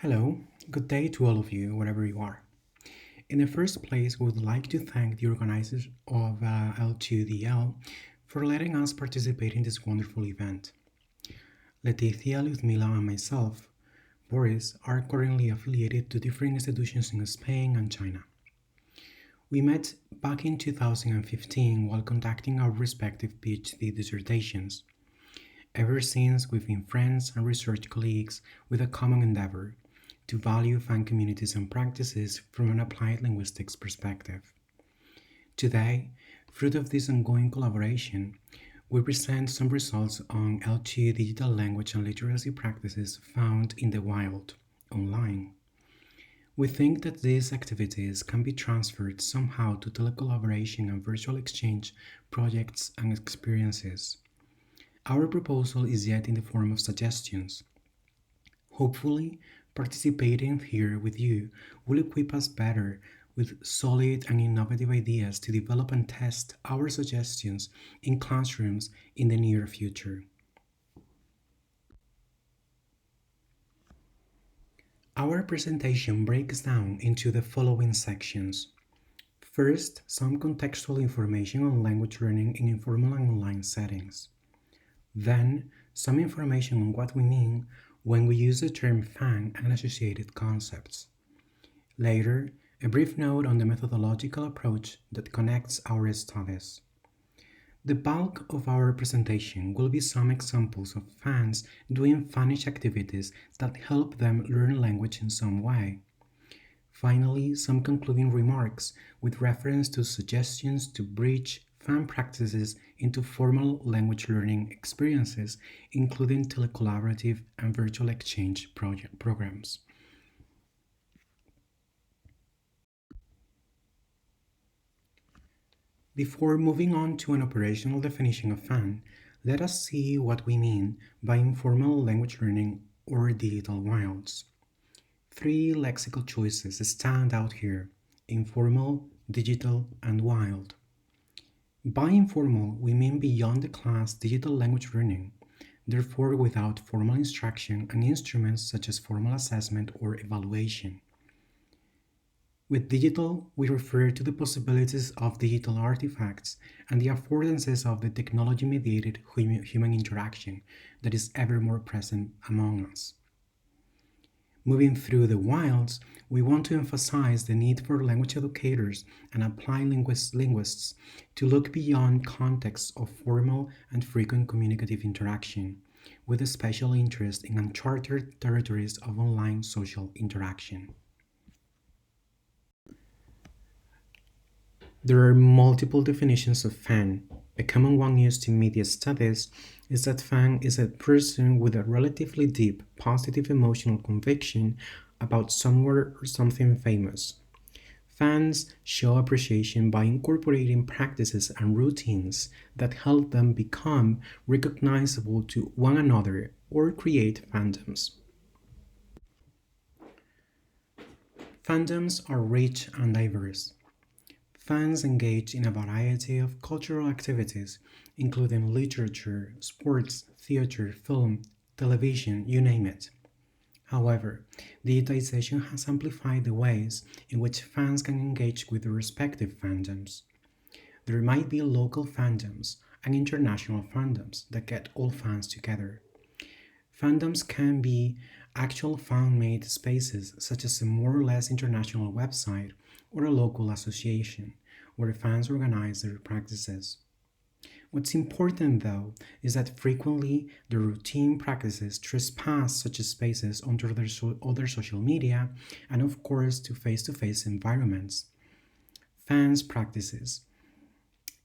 Hello, good day to all of you, wherever you are. In the first place, we would like to thank the organizers of L2DL for letting us participate in this wonderful event. Leticia, Liudmila, and myself, Boris, are currently affiliated to different institutions in Spain and China. We met back in 2015 while conducting our respective PhD dissertations. Ever since, we've been friends and research colleagues with a common endeavor to value fan communities and practices from an applied linguistics perspective. Today, fruit of this ongoing collaboration, we present some results on L2 digital language and literacy practices found in the wild, online. We think that these activities can be transferred somehow to telecollaboration and virtual exchange projects and experiences. Our proposal is yet in the form of suggestions. Hopefully, participating here with you will equip us better with solid and innovative ideas to develop and test our suggestions in classrooms in the near future. Our presentation breaks down into the following sections. First, some contextual information on language learning in informal and online settings. Then, some information on what we mean when we use the term fan and associated concepts. Later, a brief note on the methodological approach that connects our studies. The bulk of our presentation will be some examples of fans doing fanish activities that help them learn language in some way. Finally, some concluding remarks with reference to suggestions to bridge fan practices into formal language learning experiences, including telecollaborative and virtual exchange programs. Before moving on to an operational definition of fan, let us see what we mean by informal language learning or digital wilds. Three lexical choices stand out here: informal, digital, and wild. By informal, we mean beyond the class digital language learning, therefore without formal instruction and instruments such as formal assessment or evaluation. With digital, we refer to the possibilities of digital artifacts and the affordances of the technology-mediated human interaction that is ever more present among us. Moving through the wilds, we want to emphasize the need for language educators and applied linguists to look beyond contexts of formal and frequent communicative interaction, with a special interest in uncharted territories of online social interaction. There are multiple definitions of fan. A common one used in media studies is that fan is a person with a relatively deep, positive emotional conviction about somewhere or something famous. Fans show appreciation by incorporating practices and routines that help them become recognizable to one another or create fandoms. Fandoms are rich and diverse. Fans engage in a variety of cultural activities, including literature, sports, theater, film, television, you name it. However, digitization has amplified the ways in which fans can engage with their respective fandoms. There might be local fandoms and international fandoms that get all fans together. Fandoms can be actual fan-made spaces such as a more or less international website or a local association where fans organize their practices. What's important, though, is that frequently the routine practices trespass such spaces onto other social media and, of course, to face environments. Fans' practices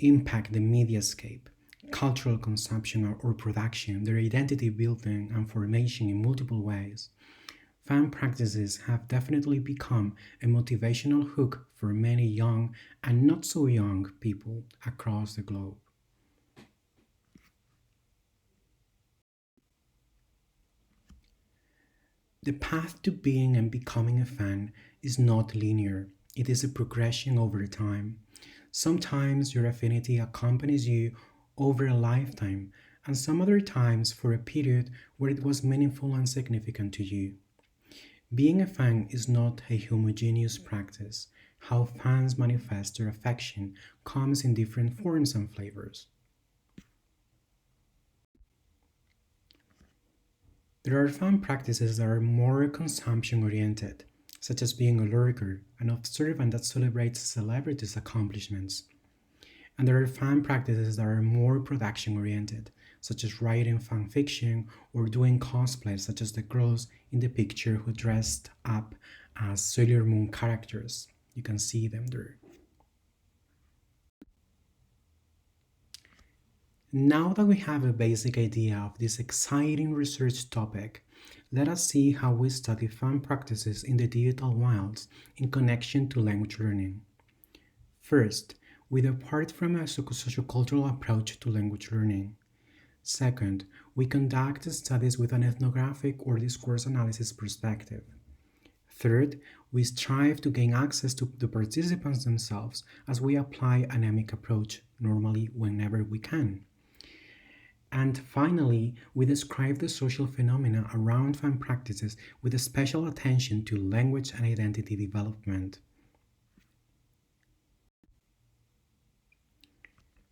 impact the mediascape, cultural consumption or production, their identity building and formation in multiple ways. Fan practices have definitely become a motivational hook for many young and not so young people across the globe. The path to being and becoming a fan is not linear, it is a progression over time. Sometimes your affinity accompanies you over a lifetime, and some other times for a period where it was meaningful and significant to you. Being a fan is not a homogeneous practice. How fans manifest their affection comes in different forms and flavors. There are fan practices that are more consumption oriented, such as being a lurker, an observant that celebrates celebrities' accomplishments. And there are fan practices that are more production oriented, such as writing fan fiction or doing cosplay, such as the girls in the picture who dressed up as Sailor Moon characters. You can see them there. Now that we have a basic idea of this exciting research topic, let us see how we study fan practices in the digital wilds in connection to language learning. First, we depart from a sociocultural approach to language learning. Second, we conduct studies with an ethnographic or discourse analysis perspective. Third, we strive to gain access to the participants themselves as we apply an emic approach, normally whenever we can. And finally, we describe the social phenomena around fan practices with a special attention to language and identity development.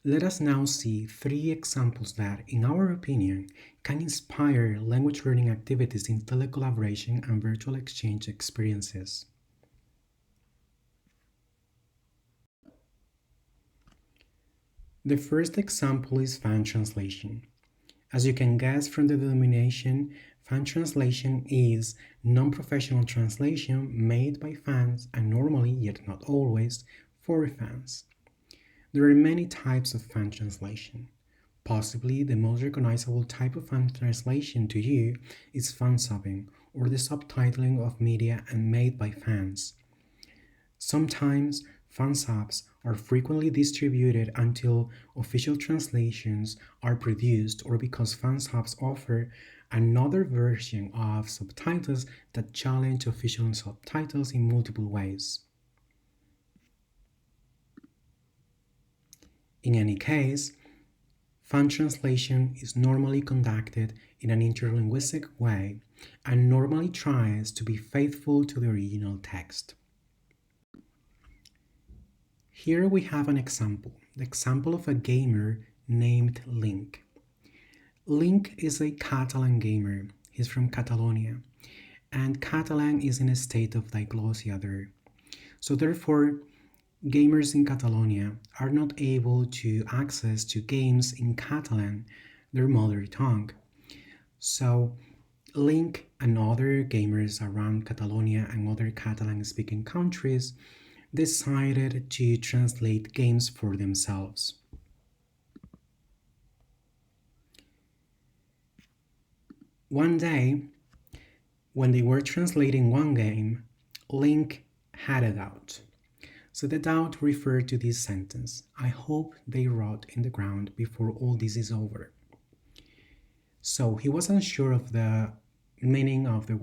Let us now see 3 examples that, in our opinion, can inspire language learning activities in telecollaboration and virtual exchange experiences. The first example is fan translation. As you can guess from the denomination, fan translation is non-professional translation made by fans and normally, yet not always, for fans. There are many types of fan translation. Possibly the most recognizable type of fan translation to you is fan subbing, or the subtitling of media and made by fans. Sometimes fan subs are frequently distributed until official translations are produced or because fan subs offer another version of subtitles that challenge official subtitles in multiple ways. In any case, fan translation is normally conducted in an interlinguistic way and normally tries to be faithful to the original text. Here we have an example, the example of a gamer named Link. Link is a Catalan gamer. He's from Catalonia, and Catalan is in a state of diglossia there. So therefore, gamers in Catalonia are not able to access to games in Catalan, their mother tongue. So Link and other gamers around Catalonia and other Catalan-speaking countries decided to translate games for themselves. One day, when they were translating one game, Link had a doubt. So the doubt referred to this sentence: I hope they rot in the ground before all this is over. So he wasn't sure of the meaning of the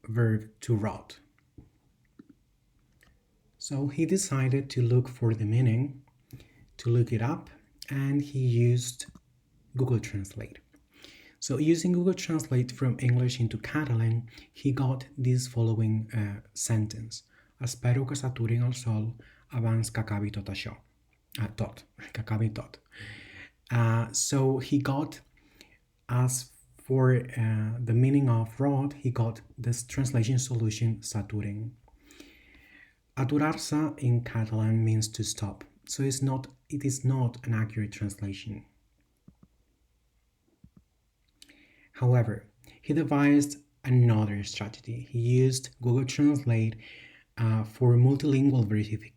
verb to rot. So he decided to look for the meaning, to look it up, and he used Google Translate. So using Google Translate from English into Catalan, he got this following sentence: Espero que s'aturin el sol abans que acabi tot això. Que acabi tot. So he got, as for the meaning of rot, he got this translation solution s'aturin. Aturar-se in Catalan means to stop, so it is not an accurate translation. However, he devised another strategy. He used Google Translate for multilingual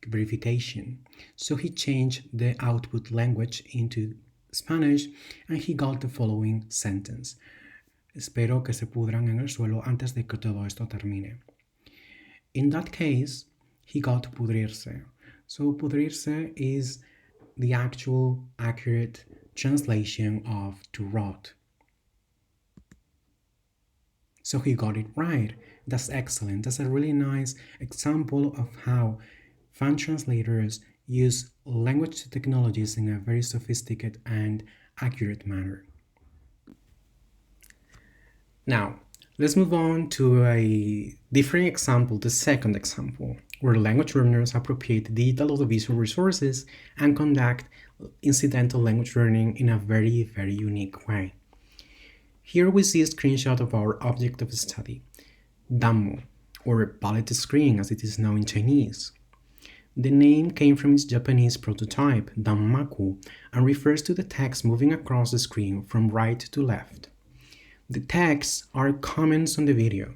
verification. So he changed the output language into Spanish and he got the following sentence: Espero que se pudran en el suelo antes de que todo esto termine. In that case, he got pudrirse. So pudrirse is the actual accurate translation of to rot. So he got it right. That's excellent. That's a really nice example of how fan translators use language technologies in a very sophisticated and accurate manner. Now, Let's move on to a different example, the second example, where language learners appropriate digital audiovisual resources and conduct incidental language learning in a very, very unique way. Here we see a screenshot of our object of study, danmu, or palette screen as it is known in Chinese. The name came from its Japanese prototype, danmaku, and refers to the text moving across the screen from right to left. The texts are comments on the video,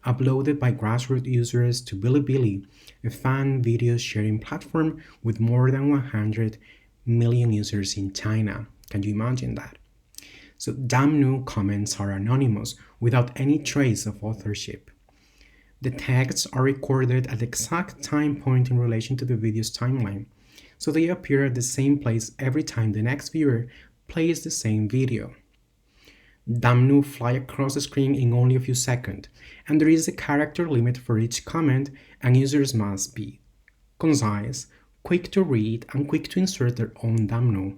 uploaded by grassroots users to Bilibili, a fan video sharing platform with more than 100 million users in China. Can you imagine that? So danmu comments are anonymous without any trace of authorship. The texts are recorded at the exact time point in relation to the video's timeline, so they appear at the same place every time the next viewer plays the same video. Danmu fly across the screen in only a few seconds, and there is a character limit for each comment, and users must be concise, quick to read, and quick to insert their own danmu.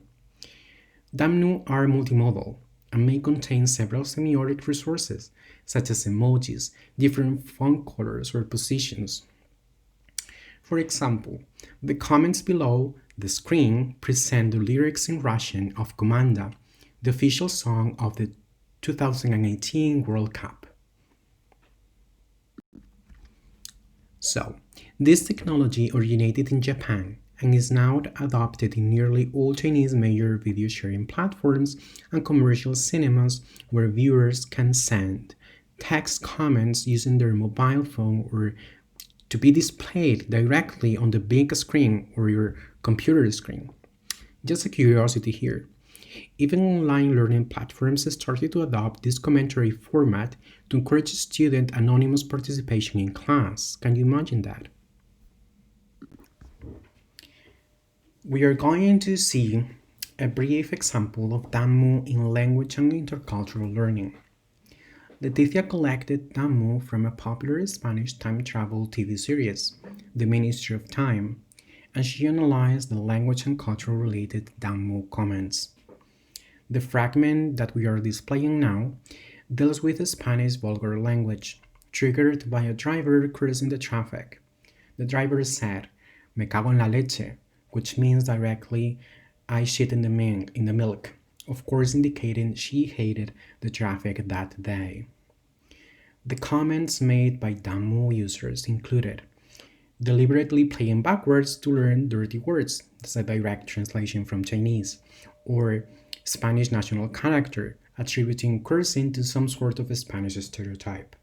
Danmu are multimodal and may contain several semiotic resources, such as emojis, different font colors, or positions. For example, the comments below the screen present the lyrics in Russian of Komanda, the official song of the 2018 World Cup. So, this technology originated in Japan and is now adopted in nearly all Chinese major video sharing platforms and commercial cinemas where viewers can send text comments using their mobile phone or to be displayed directly on the big screen or your computer screen. Just a curiosity here. Even online learning platforms started to adopt this commentary format to encourage student anonymous participation in class. Can you imagine that? We are going to see a brief example of danmu in language and intercultural learning. Leticia collected danmu from a popular Spanish time travel TV series, The Ministry of Time, and she analyzed the language and cultural related danmu comments. The fragment that we are displaying now deals with the Spanish vulgar language, triggered by a driver crossing the traffic. The driver said, "Me cago en la leche," which means directly, "I shit in the milk," of course indicating she hated the traffic that day. The comments made by danmu users included deliberately playing backwards to learn dirty words, that's a direct translation from Chinese, or Spanish national character, attributing cursing to some sort of a Spanish stereotype,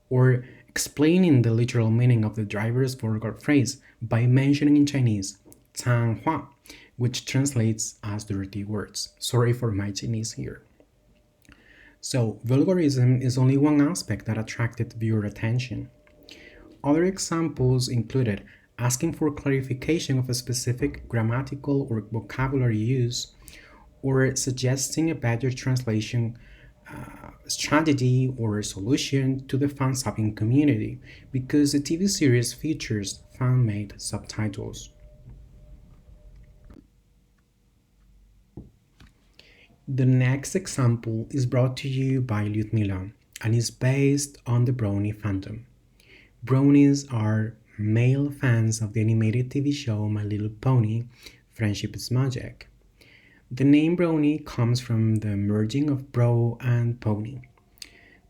or explaining the literal meaning of the driver's vulgar phrase by mentioning in Chinese, 脏话, which translates as dirty words. Sorry for my Chinese here. So, vulgarism is only one aspect that attracted viewer attention. Other examples included asking for clarification of a specific grammatical or vocabulary use, or suggesting a better translation strategy or solution to the fan-subbing community, because the TV series features fan-made subtitles. The next example is brought to you by Liudmila and is based on the brony fandom. Bronies are male fans of the animated TV show My Little Pony, Friendship is Magic. The name brony comes from the merging of bro and pony.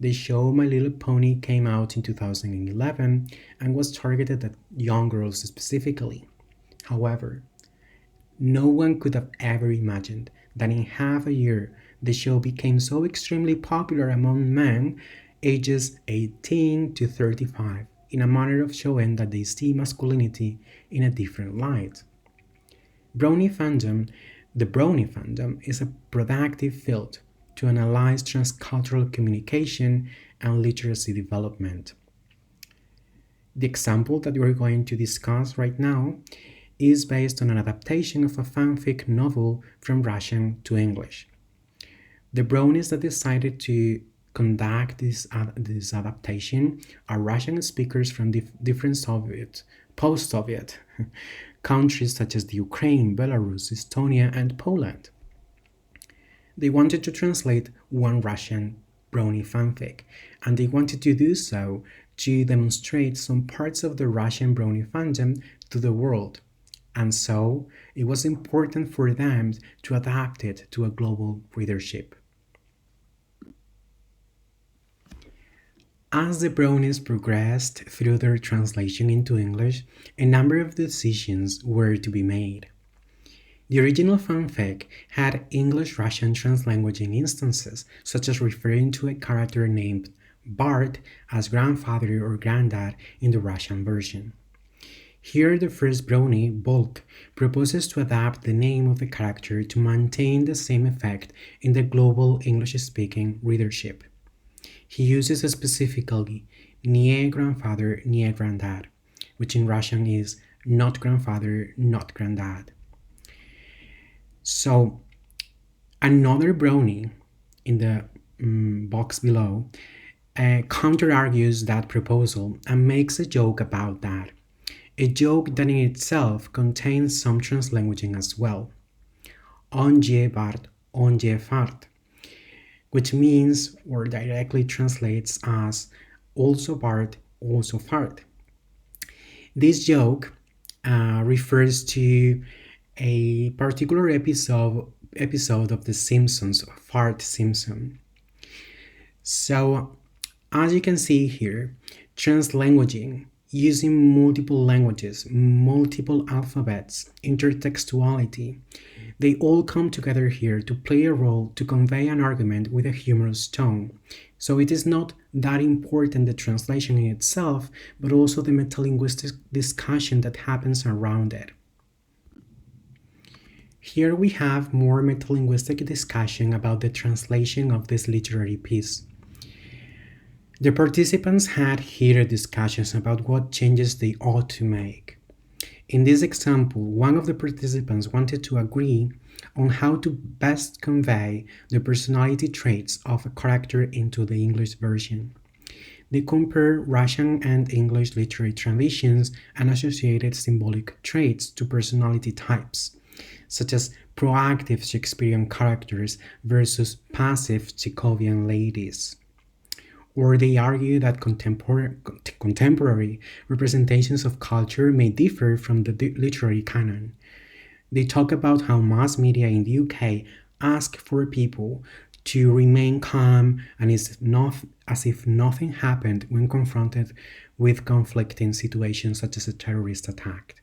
The show My Little Pony came out in 2011 and was targeted at young girls specifically. However, no one could have ever imagined that in half a year the show became so extremely popular among men ages 18 to 35 in a manner of showing that they see masculinity in a different light. The brony fandom is a productive field to analyze transcultural communication and literacy development. The example that we're going to discuss right now is based on an adaptation of a fanfic novel from Russian to English. The bronies that decided to conduct this adaptation are Russian speakers from different post-Soviet countries such as the Ukraine, Belarus, Estonia, and Poland. They wanted to translate one Russian brony fanfic, and they wanted to do so to demonstrate some parts of the Russian brony fandom to the world. And so it was important for them to adapt it to a global readership. As the bronies progressed through their translation into English, a number of decisions were to be made. The original fanfic had English-Russian translanguaging instances, such as referring to a character named Bart as grandfather or granddad in the Russian version. Here, the first brony, Bulk, proposes to adapt the name of the character to maintain the same effect in the global English-speaking readership. He uses specifically nie grandfather, nie granddad, which in Russian is not grandfather, not granddad. So, another brony in the box below counter-argues that proposal and makes a joke about that. A joke that in itself contains some translanguaging as well. On je Bart, on je fart, which means or directly translates as also Bart, also fart. This joke refers to a particular episode of The Simpsons, Fart Simpson. So, as you can see here, translanguaging, using multiple languages, multiple alphabets, intertextuality, they all come together here to play a role to convey an argument with a humorous tone. So it is not that important the translation in itself, but also the metalinguistic discussion that happens around it. Here we have more metalinguistic discussion about the translation of this literary piece. The participants had heated discussions about what changes they ought to make. In this example, one of the participants wanted to agree on how to best convey the personality traits of a character into the English version. They compare Russian and English literary traditions and associated symbolic traits to personality types, such as proactive Shakespearean characters versus passive Chekhovian ladies. Or they argue that contemporary representations of culture may differ from the literary canon. They talk about how mass media in the UK ask for people to remain calm and as if nothing happened when confronted with conflicting situations such as a terrorist attack.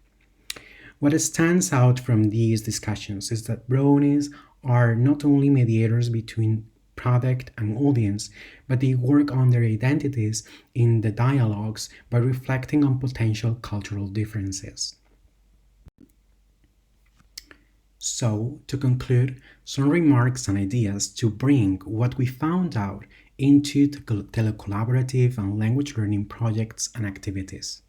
What stands out from these discussions is that bronies are not only mediators between product and audience, but they work on their identities in the dialogues by reflecting on potential cultural differences. So, to conclude, some remarks and ideas to bring what we found out into telecollaborative and language learning projects and activities.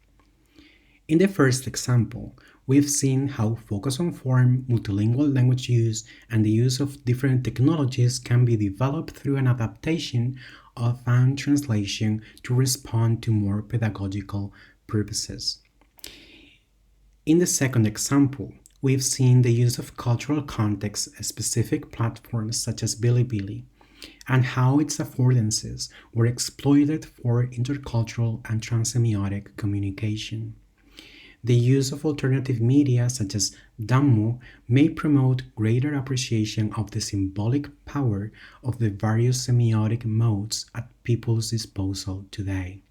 In the first example, we've seen how focus on form, multilingual language use, and the use of different technologies can be developed through an adaptation of fan translation to respond to more pedagogical purposes. In the second example, we've seen the use of cultural context-specific platforms such as Bilibili, and how its affordances were exploited for intercultural and transsemiotic communication. The use of alternative media such as danmu may promote greater appreciation of the symbolic power of the various semiotic modes at people's disposal today.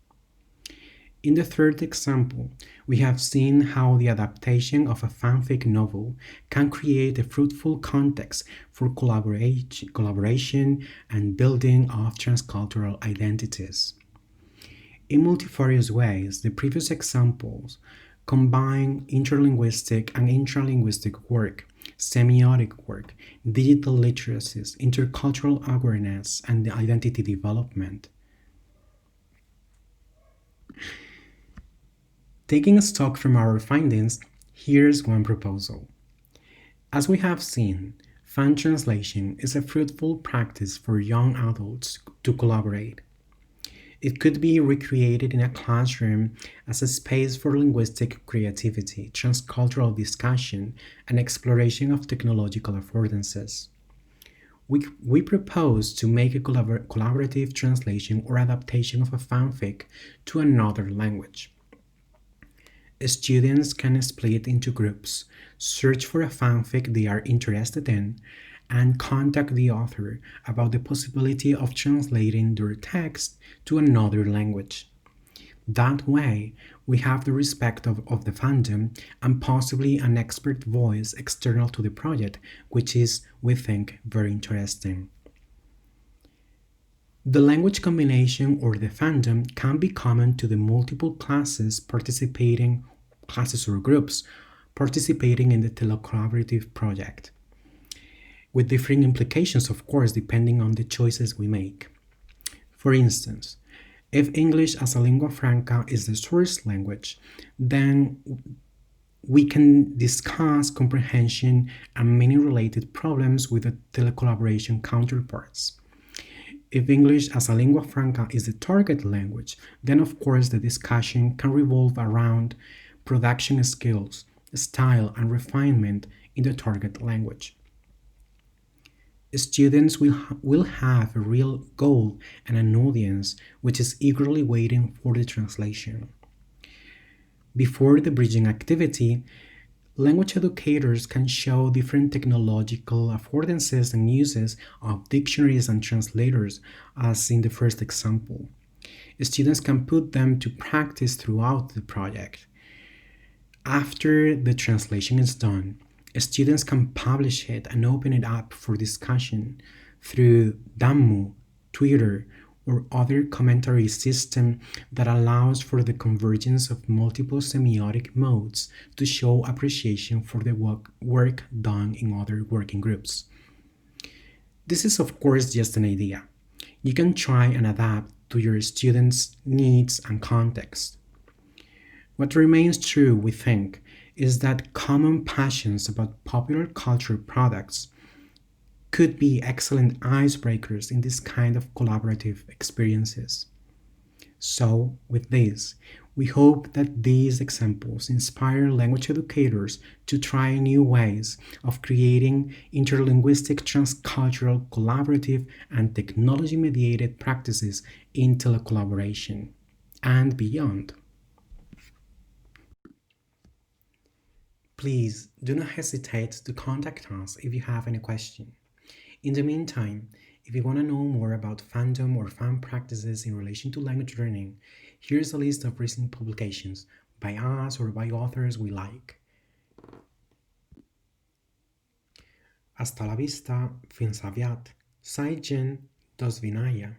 In the third example, we have seen how the adaptation of a fanfic novel can create a fruitful context for collaboration and building of transcultural identities. In multifarious ways, the previous examples combine interlinguistic and intralinguistic work, semiotic work, digital literacies, intercultural awareness, and identity development. Taking stock from our findings, here's one proposal. As we have seen, fan translation is a fruitful practice for young adults to collaborate. It could be recreated in a classroom as a space for linguistic creativity, transcultural discussion, and exploration of technological affordances. we propose to make a collaborative translation or adaptation of a fanfic to another language. Students can split into groups, search for a fanfic they are interested in, and contact the author about the possibility of translating their text to another language. That way, we have the respect of the fandom and possibly an expert voice external to the project, which is, we think, very interesting. The language combination or the fandom can be common to the multiple classes or groups participating in the telecollaborative project, with differing implications, of course, depending on the choices we make. For instance, if English as a lingua franca is the source language, then we can discuss comprehension and many related problems with the telecollaboration counterparts. If English as a lingua franca is the target language, then of course the discussion can revolve around production skills, style, and refinement in the target language. Students will have a real goal and an audience which is eagerly waiting for the translation. Before the bridging activity, language educators can show different technological affordances and uses of dictionaries and translators, as in the first example. Students can put them to practice throughout the project. After the translation is done, students can publish it and open it up for discussion through danmu, Twitter, or other commentary system that allows for the convergence of multiple semiotic modes to show appreciation for the work done in other working groups. This is of course just an idea. You can try and adapt to your students' needs and context. What remains true, we think, is that common passions about popular culture products could be excellent icebreakers in this kind of collaborative experiences. So, with this, we hope that these examples inspire language educators to try new ways of creating interlinguistic, transcultural, collaborative, and technology mediated practices in telecollaboration and beyond. Please do not hesitate to contact us if you have any question. In the meantime, if you want to know more about fandom or fan practices in relation to language learning, here's a list of recent publications by us or by authors we like. Hasta la vista, fins aviat. Sai Jen, dos vinaya.